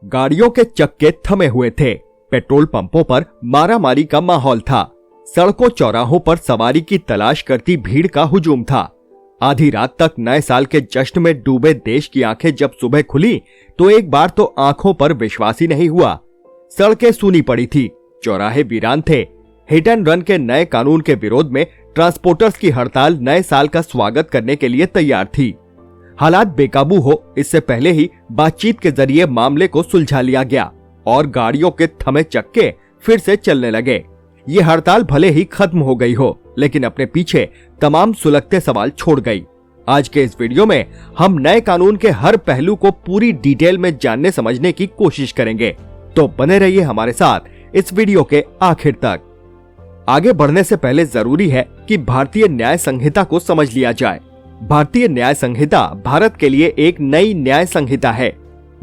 गाड़ियों के चक्के थमे हुए थे। पेट्रोल पंपों पर मारामारी का माहौल था। सड़कों चौराहों पर सवारी की तलाश करती भीड़ का हुजूम था। आधी रात तक नए साल के जश्न में डूबे देश की आंखें जब सुबह खुली तो एक बार तो आंखों पर विश्वास ही नहीं हुआ। सड़कें सूनी पड़ी थी, चौराहे वीरान थे। हिट एंड रन के नए कानून के विरोध में ट्रांसपोर्टर्स की हड़ताल नए साल का स्वागत करने के लिए तैयार थी। हालात बेकाबू हो इससे पहले ही बातचीत के जरिए मामले को सुलझा लिया गया और गाड़ियों के थमे चक्के फिर से चलने लगे। ये हड़ताल भले ही खत्म हो गई हो, लेकिन अपने पीछे तमाम सुलगते सवाल छोड़ गई। आज के इस वीडियो में हम नए कानून के हर पहलू को पूरी डिटेल में जानने समझने की कोशिश करेंगे, तो बने रहिए हमारे साथ इस वीडियो के आखिर तक। आगे बढ़ने से पहले जरूरी है कि भारतीय न्याय संहिता को समझ लिया जाए। भारतीय न्याय संहिता भारत के लिए एक नई न्याय संहिता है।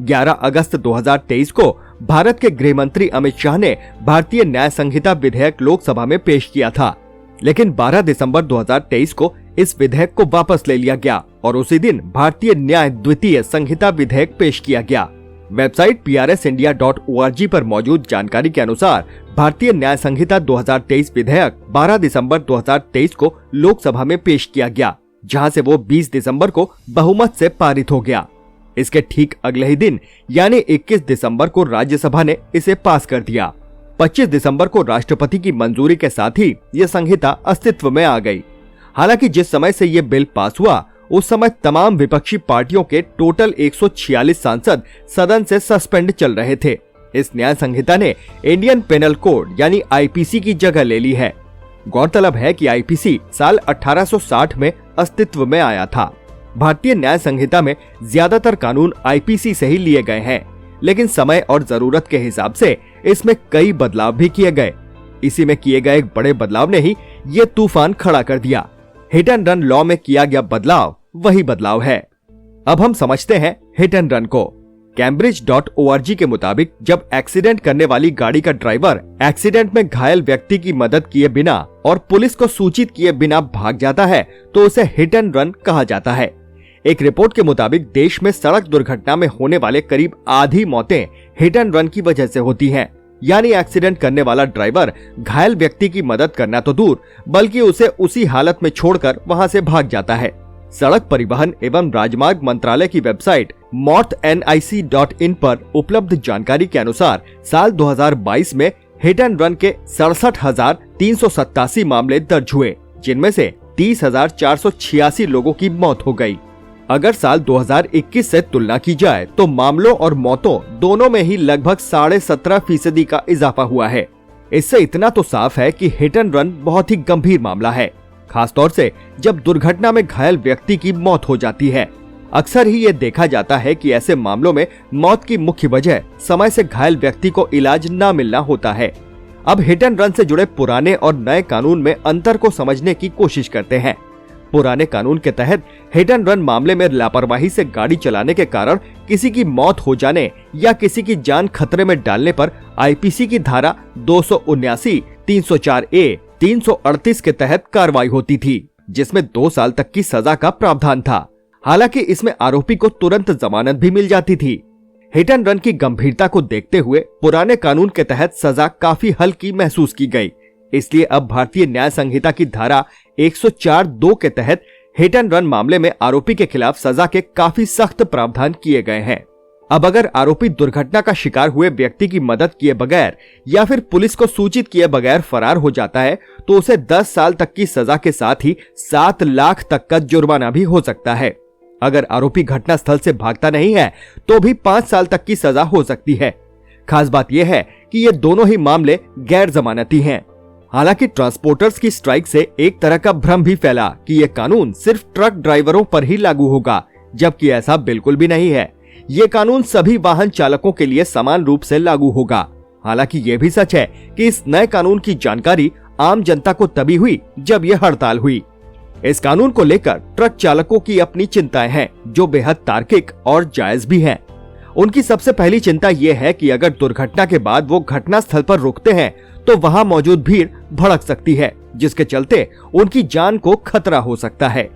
11 अगस्त 2023 को भारत के गृह मंत्री अमित शाह ने भारतीय न्याय संहिता विधेयक लोकसभा में पेश किया था, लेकिन 12 दिसंबर 2023 को इस विधेयक को वापस ले लिया गया और उसी दिन भारतीय न्याय द्वितीय संहिता विधेयक पेश किया गया। वेबसाइट prsindia.org पर मौजूद जानकारी के अनुसार भारतीय न्याय संहिता 2023 विधेयक 12 दिसंबर 2023 को लोकसभा में पेश किया गया, जहां से वो 20 दिसंबर को बहुमत से पारित हो गया। इसके ठीक अगले ही दिन यानी 21 दिसंबर को राज्यसभा ने इसे पास कर दिया। 25 दिसंबर को राष्ट्रपति की मंजूरी के साथ ही ये संहिता अस्तित्व में आ गई। हालांकि जिस समय से ये बिल पास हुआ उस समय तमाम विपक्षी पार्टियों के टोटल 146 सांसद सदन से सस्पेंड चल रहे थे। इस न्याय संहिता ने इंडियन पेनल कोड यानी आईपीसी की जगह ले ली है। गौरतलब है कि आईपीसी साल 1860 में अस्तित्व में आया था। भारतीय न्याय संहिता में ज्यादातर कानून आईपीसी से ही लिए गए हैं, लेकिन समय और जरूरत के हिसाब से इसमें कई बदलाव भी किए गए। इसी में किए गए एक बड़े बदलाव ने ही ये तूफान खड़ा कर दिया। हिट एंड रन लॉ में किया गया बदलाव वही बदलाव है। अब हम समझते हैं हिट एंड रन को। Cambridge.org के मुताबिक जब एक्सीडेंट करने वाली गाड़ी का ड्राइवर एक्सीडेंट में घायल व्यक्ति की मदद किए बिना और पुलिस को सूचित किए बिना भाग जाता है तो उसे हिट एंड रन कहा जाता है। एक रिपोर्ट के मुताबिक देश में सड़क दुर्घटना में होने वाले करीब आधी मौतें हिट एंड रन की वजह से होती हैं। यानी एक्सीडेंट करने वाला ड्राइवर घायल व्यक्ति की मदद करना तो दूर बल्कि उसे उसी हालत में छोड़कर वहां से भाग जाता है। सड़क परिवहन एवं राजमार्ग मंत्रालय की वेबसाइट motnic.in पर उपलब्ध जानकारी के अनुसार साल 2022 में हिट एंड रन के 67,387 मामले दर्ज हुए, जिनमें से 30,486 लोगों की मौत हो गई। अगर साल 2021 से तुलना की जाए तो मामलों और मौतों दोनों में ही लगभग 17.5% का इजाफा हुआ है। इससे इतना तो साफ है कि हिट एंड रन बहुत ही गंभीर मामला है, खासतौर से जब दुर्घटना में घायल व्यक्ति की मौत हो जाती है। अक्सर ही ये देखा जाता है कि ऐसे मामलों में मौत की मुख्य वजह समय से घायल व्यक्ति को इलाज न मिलना होता है। अब हिट एंड रन से जुड़े पुराने और नए कानून में अंतर को समझने की कोशिश करते हैं। पुराने कानून के तहत हिट एंड रन मामले में लापरवाही से गाड़ी चलाने के कारण किसी की मौत हो जाने या किसी की जान खतरे में डालने पर आईपीसी की धारा 279, 304A, 338 के तहत कार्रवाई होती थी, जिसमें 2 साल तक की सजा का प्रावधान था। हालांकि इसमें आरोपी को तुरंत जमानत भी मिल जाती थी। हिट एंड रन की गंभीरता को देखते हुए पुराने कानून के तहत सजा काफी हल्की महसूस की गई। इसलिए अब भारतीय न्याय संहिता की धारा 104(2) के तहत हिट एंड रन मामले में आरोपी के खिलाफ सजा के काफी सख्त प्रावधान किए गए हैं। अब अगर आरोपी दुर्घटना का शिकार हुए व्यक्ति की मदद किए बगैर या फिर पुलिस को सूचित किए बगैर फरार हो जाता है तो उसे 10 साल तक की सजा के साथ ही 7 लाख तक का जुर्माना भी हो सकता है। अगर आरोपी घटना स्थल से भागता नहीं है तो भी 5 साल तक की सजा हो सकती है। खास बात यह है कि ये दोनों ही मामले गैर जमानती हैं। हालांकि ट्रांसपोर्टर्स की स्ट्राइक से एक तरह का भ्रम भी फैला कि ये कानून सिर्फ ट्रक ड्राइवरों पर ही लागू होगा, जबकि ऐसा बिल्कुल भी नहीं है। ये कानून सभी वाहन चालकों के लिए समान रूप से लागू होगा। हालांकि ये भी सच है कि इस नए कानून की जानकारी आम जनता को तभी हुई जब ये हड़ताल हुई। इस कानून को लेकर ट्रक चालकों की अपनी चिंताएं हैं, जो बेहद तार्किक और जायज भी हैं। उनकी सबसे पहली चिंता ये है कि अगर दुर्घटना के बाद वो घटना स्थल पर रुकते हैं तो वहां मौजूद भीड़ भड़क सकती है, जिसके चलते उनकी जान को खतरा हो सकता है।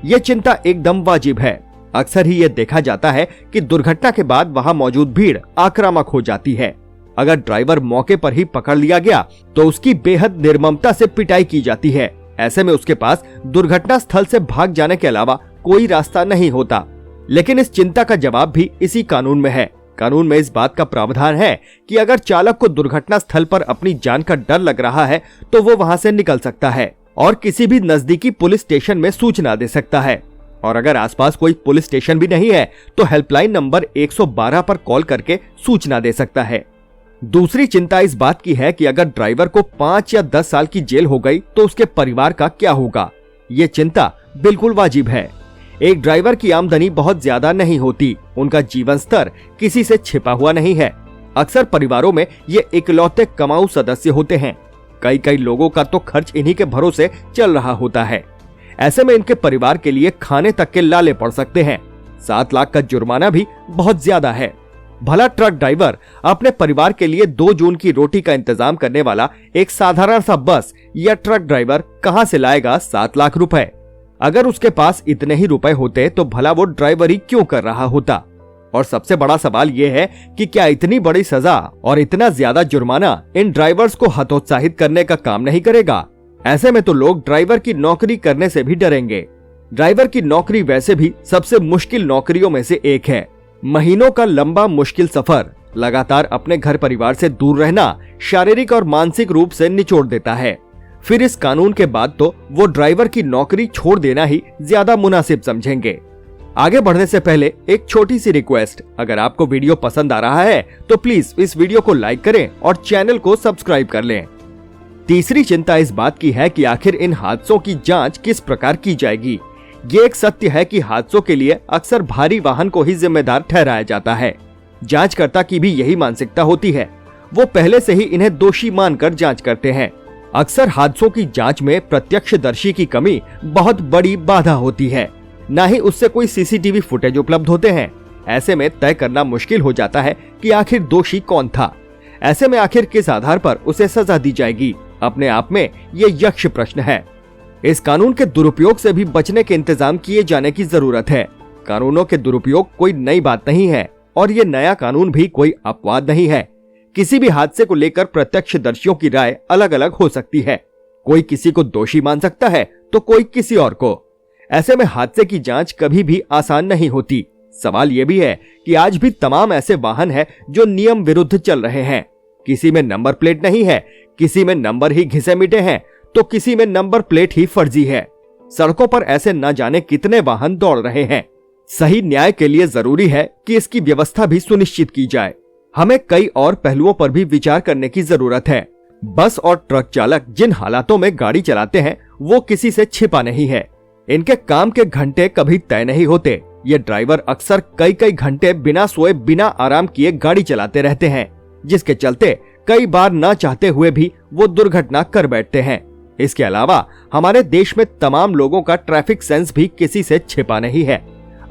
ये चिंता एकदम वाजिब है। अक्सर ही ये देखा जाता है कि दुर्घटना के बाद वहां मौजूद भीड़ आक्रामक हो जाती है। अगर ड्राइवर मौके पर ही पकड़ लिया गया तो उसकी बेहद निर्ममता से पिटाई की जाती है। ऐसे में उसके पास दुर्घटना स्थल से भाग जाने के अलावा कोई रास्ता नहीं होता। लेकिन इस चिंता का जवाब भी इसी कानून में है। कानून में इस बात का प्रावधान है कि अगर चालक को दुर्घटना स्थल पर अपनी जान का डर लग रहा है तो वो वहां से निकल सकता है और किसी भी नजदीकी पुलिस स्टेशन में सूचना दे सकता है। और अगर आसपास कोई पुलिस स्टेशन भी नहीं है तो हेल्पलाइन नंबर 112 पर कॉल करके सूचना दे सकता है। दूसरी चिंता इस बात की है कि अगर ड्राइवर को 5 या 10 साल की जेल हो गई तो उसके परिवार का क्या होगा। ये चिंता बिल्कुल वाजिब है। एक ड्राइवर की आमदनी बहुत ज्यादा नहीं होती, उनका जीवन स्तर किसी से छिपा हुआ नहीं है। अक्सर परिवारों में ये इकलौते कमाऊ सदस्य होते हैं। कई लोगों का तो खर्च इन्हीं के भरोसे चल रहा होता है। ऐसे में इनके परिवार के लिए खाने तक के लाले पड़ सकते हैं। 7 लाख का जुर्माना भी बहुत ज्यादा है। भला ट्रक ड्राइवर अपने परिवार के लिए 2 जून की रोटी का इंतजाम करने वाला एक साधारण सा बस या ट्रक ड्राइवर कहां से लाएगा 7 लाख रुपए। अगर उसके पास इतने ही रुपए होते तो भला वो ड्राइवरी क्यों कर रहा होता। और सबसे बड़ा सवाल ये है कि क्या इतनी बड़ी सजा और इतना ज्यादा जुर्माना इन ड्राइवर्स को हतोत्साहित करने का काम नहीं करेगा। ऐसे में तो लोग ड्राइवर की नौकरी करने से भी डरेंगे। ड्राइवर की नौकरी वैसे भी सबसे मुश्किल नौकरियों में से एक है। महीनों का लंबा मुश्किल सफर, लगातार अपने घर परिवार से दूर रहना शारीरिक और मानसिक रूप से निचोड़ देता है। फिर इस कानून के बाद तो वो ड्राइवर की नौकरी छोड़ देना ही ज्यादा मुनासिब समझेंगे। आगे बढ़ने से पहले एक छोटी सी रिक्वेस्ट, अगर आपको वीडियो पसंद आ रहा है तो प्लीज इस वीडियो को लाइक करें और चैनल को सब्सक्राइब कर लें। तीसरी चिंता इस बात की है कि आखिर इन हादसों की जांच किस प्रकार की जाएगी। ये एक सत्य है कि हादसों के लिए अक्सर भारी वाहन को ही जिम्मेदार ठहराया जाता है। जांचकर्ता की भी यही मानसिकता होती है। वो पहले से ही इन्हें दोषी मानकर जांच करते हैं। अक्सर हादसों की जांच में प्रत्यक्षदर्शी की कमी बहुत बड़ी बाधा होती है। न ही उससे कोई सीसीटीवी फुटेज उपलब्ध होते हैं। ऐसे में तय करना मुश्किल हो जाता है कि आखिर दोषी कौन था। ऐसे में आखिर किस आधार पर उसे सजा दी जाएगी, अपने आप में ये यक्ष प्रश्न है। इस कानून के दुरुपयोग से भी बचने के इंतजाम किए जाने की जरूरत है। कानूनों के दुरुपयोग कोई नई बात नहीं है और ये नया कानून भी कोई अपवाद नहीं है। किसी भी हादसे को लेकर प्रत्यक्षदर्शियों की राय अलग अलग हो सकती है। कोई किसी को दोषी मान सकता है तो कोई किसी और को। ऐसे में हादसे की जांच कभी भी आसान नहीं होती। सवाल यह भी है कि आज भी तमाम ऐसे वाहन हैं जो नियम विरुद्ध चल रहे हैं। किसी में नंबर प्लेट नहीं है, किसी में नंबर ही घिसे मिटे हैं, तो किसी में नंबर प्लेट ही फर्जी है। सड़कों पर ऐसे न जाने कितने वाहन दौड़ रहे हैं। सही न्याय के लिए जरूरी है कि इसकी व्यवस्था भी सुनिश्चित की जाए। हमें कई और पहलुओं पर भी विचार करने की जरूरत है। बस और ट्रक चालक जिन हालातों में गाड़ी चलाते हैं वो किसी से छिपा नहीं है। इनके काम के घंटे कभी तय नहीं होते। ये ड्राइवर अक्सर कई घंटे बिना सोए बिना आराम किए गाड़ी चलाते रहते हैं, जिसके चलते कई बार न चाहते हुए भी वो दुर्घटना कर बैठते हैं। इसके अलावा हमारे देश में तमाम लोगों का ट्रैफिक सेंस भी किसी से छिपा नहीं है।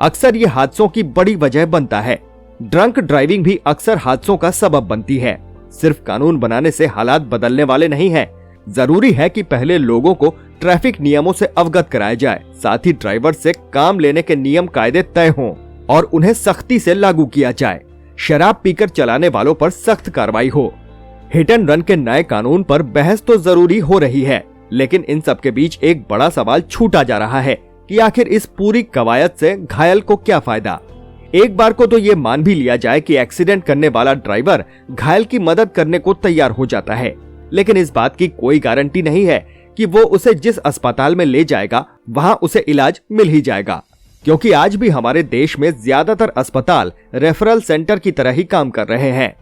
अक्सर ये हादसों की बड़ी वजह बनता है। ड्रंक ड्राइविंग भी अक्सर हादसों का सबब बनती है। सिर्फ कानून बनाने से हालात बदलने वाले नहीं हैं। जरूरी है कि पहले लोगों को ट्रैफिक नियमों से अवगत कराया जाए, साथ ही ड्राइवर से काम लेने के नियम कायदे तय हों और उन्हें सख्ती से लागू किया जाए। शराब पीकर चलाने वालों पर सख्त कार्रवाई हो। हिट एंड रन के नए कानून पर बहस तो जरूरी हो रही है, लेकिन इन सब के बीच एक बड़ा सवाल छूटा जा रहा है कि आखिर इस पूरी कवायद से घायल को क्या फायदा। एक बार को तो ये मान भी लिया जाए कि एक्सीडेंट करने वाला ड्राइवर घायल की मदद करने को तैयार हो जाता है, लेकिन इस बात की कोई गारंटी नहीं है कि वो उसे जिस अस्पताल में ले जाएगा वहां उसे इलाज मिल ही जाएगा, क्योंकि आज भी हमारे देश में ज्यादातर अस्पताल रेफरल सेंटर की तरह ही काम कर रहे हैं।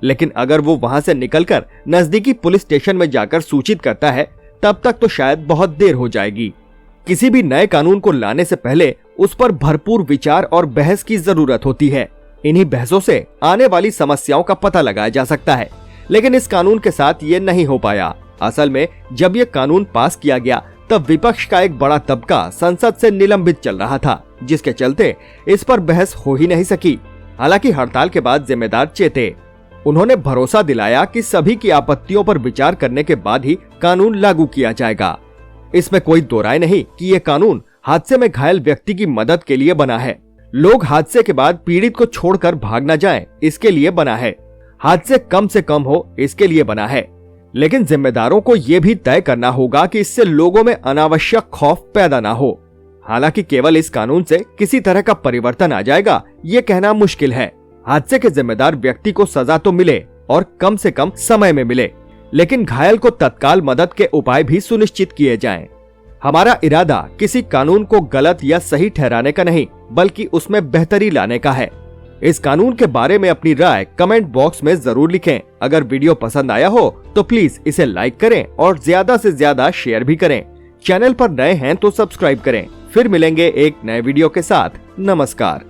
लेकिन अगर वो वहां से निकलकर नजदीकी पुलिस स्टेशन में जाकर सूचित करता है, तब तक तो शायद बहुत देर हो जाएगी। किसी भी नए कानून को लाने से पहले उस पर भरपूर विचार और बहस की जरूरत होती है। इन्हीं बहसों से आने वाली समस्याओं का पता लगाया जा सकता है, लेकिन इस कानून के साथ ये नहीं हो पाया। असल में जब ये कानून पास किया गया तब विपक्ष का एक बड़ा तबका संसद से निलंबित चल रहा था, जिसके चलते इस पर बहस हो ही नहीं सकी। हालांकि हड़ताल के बाद जिम्मेदार चेते। उन्होंने भरोसा दिलाया कि सभी की आपत्तियों पर विचार करने के बाद ही कानून लागू किया जाएगा। इसमें कोई दो राय नहीं कि ये कानून हादसे में घायल व्यक्ति की मदद के लिए बना है। लोग हादसे के बाद पीड़ित को छोड़कर भाग न जाएं, इसके लिए बना है। हादसे कम से कम हो, इसके लिए बना है। लेकिन जिम्मेदारों को यह भी तय करना होगा कि इससे लोगों में अनावश्यक खौफ पैदा ना हो। हालांकि केवल इस कानून से किसी तरह का परिवर्तन आ जाएगा, ये कहना मुश्किल है। हादसे के जिम्मेदार व्यक्ति को सजा तो मिले और कम से कम समय में मिले, लेकिन घायल को तत्काल मदद के उपाय भी सुनिश्चित किए जाएं। हमारा इरादा किसी कानून को गलत या सही ठहराने का नहीं, बल्कि उसमें बेहतरी लाने का है। इस कानून के बारे में अपनी राय कमेंट बॉक्स में जरूर लिखें। अगर वीडियो पसंद आया हो तो प्लीज इसे लाइक करें और ज्यादा से ज्यादा शेयर भी करें। चैनल पर नए हैं तो सब्सक्राइब करें। फिर मिलेंगे एक नए वीडियो के साथ। नमस्कार।